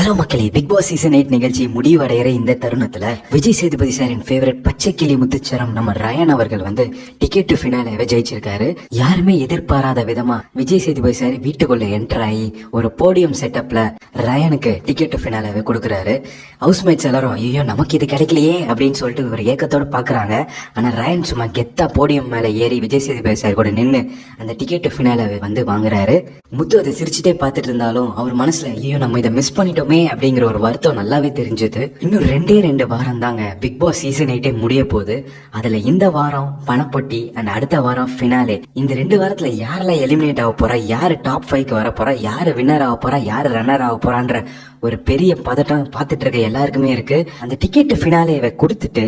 Hello மக்களே, big Boss season 8 நிகழ்ச்சி முடிவடைகிற இந்த தருணத்துல விஜய் சேதுபதி சாரின் ஃபேவரட் பச்சை கிளி முத்துச்சரம் நம்ம ரயன் அவர்கள் வந்து டிக்கெட் டு ஃபினாலேவே ஜெயிச்சிருக்காரு. யாருமே எதிர்பாராத விதமா விஜய் சேதுபதி சார் வீட்டுக்குள்ள என்டர் ஆகி ஒரு போடியம் செட்டப்ல ரயனுக்கு டிக்கெட் டு ஃபினாலேவே கொடுக்குறாரு. ஹவுஸ்மேட்ஸ் எல்லாரும் ஐயோ நமக்கு இது கிடைக்கலையே அப்படின்னு சொல்லிட்டு ஒரு ஏக்கத்தோட பாக்குறாங்க. ஆனா ரயன் சும்மா கெத்தா போடியம் மேல ஏறி விஜய் சேதுபதி சார் கூட நின்று அந்த டிக்கெட் டு ஃபினாலேவே வந்து வாங்குறாரு. முத்து அதை சிரிச்சுட்டே பார்த்துட்டு இருந்தாலும் அவர் மனசுல ஐயோ நம்ம இதை மிஸ் பண்ணிட்டோம் அப்படிங்கிற ஒரு வருத்தம் நல்லாவே தெரிஞ்சது. இன்னும் 2 வாரம் தாங்க பிக் பாஸ் சீசன் 8 முடிய போகுது. அதுல இந்த வாரம் பணப்பொட்டி அண்ட் அடுத்த வாரம் ஃபினாலே. இந்த 2 வாரத்துல யாரெல்லாம் எலிமினேட் ஆக போறா, யாரு டாப் 5க்கு வர போறா, யாரு வின்னர் ஆக போறா, யாரு ரன்னர் ஆக போறான்ற ஒரு பெரிய பதட்டம் பார்த்துட்டு இருக்க எல்லாருக்குமே இருக்கு. அந்த டிக்கெட் ஃபினாலேவை கொடுத்துட்டு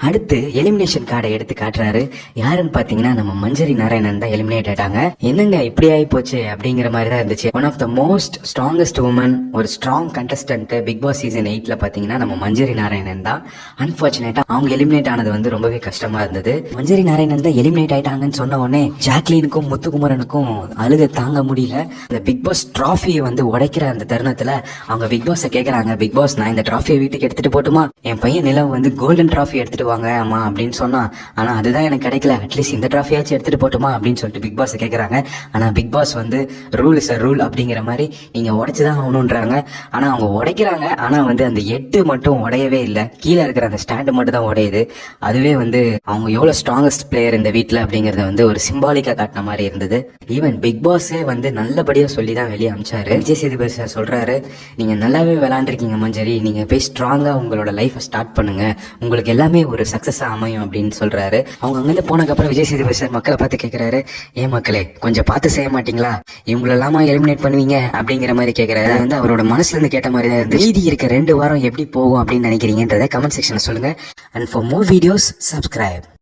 அடுத்து எலிமினேஷன் கார்டை எடுத்து காட்டுறாரு. யாருன்னு பாத்தீங்கன்னா நம்ம மஞ்சரி நாராயணன் தான் எலிமினேட் ஆயிட்டாங்க. என்னங்க இப்படி ஆகி போச்சு அப்படிங்கிற மாதிரி தான் இருந்துச்சு. One of the most strongest woman, ஒரு strong contestant Bigg Boss season 8ல பாத்தீங்கன்னா நம்ம மஞ்சரி நாராயணன் தான். அன்பார்ச்சுனேட்டா அவங்க எலிமினேட் ஆனது வந்து ரொம்பவே கஷ்டமா இருந்தது. மஞ்சரி நாராயணன் தான் எலிமினேட் ஆயிட்டாங்கன்னு சொன்ன உடனே ஜாக்லினுக்கும் முத்துக்குமரனுக்கும் அழுக தாங்க முடியல. அந்த பிக் பாஸ் டிராஃபியை வந்து உடைக்கிற அந்த தருணத்துல அவங்க பிக் பாஸ் கேக்குறாங்க, பிக் பாஸ் நான் இந்த டிராஃபியை வீட்டுக்கு எடுத்துட்டு போட்டுமா, என் பையன் நிலவு வந்து கோல்டன் டிராஃபி எடுத்துட்டு வாங்க அம்மா அப்படின்னு சொன்னா. ஆனா அதுதான் எனக்கு கிடைக்கல, அட்லீஸ்ட் இந்த டிராஃபியாச்சும் எடுத்துட்டு போட்டுமா அப்படின்னு சொல்லிட்டு பிக் பாஸ் கேக்குறாங்க. ஆனா பிக் பாஸ் வந்து ரூல் இஸ் அ ரூல் அப்படிங்கிற மாதிரி நீங்க உடைச்சுதான் ஆகணும்ன்றாங்க. ஆனா அவங்க உடைக்கிறாங்க. ஆனா வந்து அந்த 8 மட்டும் உடையவே இல்லை, கீழே இருக்கிற அந்த ஸ்டாண்டு மட்டும் தான் உடையுது. அதுவே வந்து அவங்க எவ்வளவு ஸ்ட்ராங்கஸ்ட் பிளேயர் இந்த வீட்டுல அப்படிங்கறத வந்து ஒரு சிம்பாலிக்கா காட்டின மாதிரி இருந்தது. ஈவன் பிக் பாஸே வந்து நல்லபடியா சொல்லி தான் வெளியே அமிச்சாரு. விஜய் சேதுபதி சார் சொல்றாரு, நீங்க நல்லாவே விளையாண்டுருக்கீங்க மஞ்சரி, நீங்க போய் ஸ்ட்ராங்கா உங்களோட லைஃபை ஸ்டார்ட் பண்ணுங்க, உங்களுக்கு எல்லாமே ஒரு சக்சஸா அமையும் அப்படின்னு சொல்றாரு. அவங்க அங்கிருந்து போனதுக்கு அப்புறம் விஜய் சேதுபதி சார் மக்களை பார்த்து கேட்கிறாரு, ஏன் மக்களே கொஞ்சம் பார்த்து செய்ய மாட்டீங்களா, இவங்களெல்லாமா எலிமினேட் பண்ணுவீங்க அப்படிங்கிற மாதிரி கேட்கிறாரு. வந்து அவரோட மனசுல இருந்து கேட்ட மாதிரி தான் இருந்து. மீதி இருக்க 2 வாரம் எப்படி போகும் அப்படின்னு நினைக்கிறீங்கன்றத கமெண்ட் செக்ஷன்ல சொல்லுங்க. And for more videos subscribe.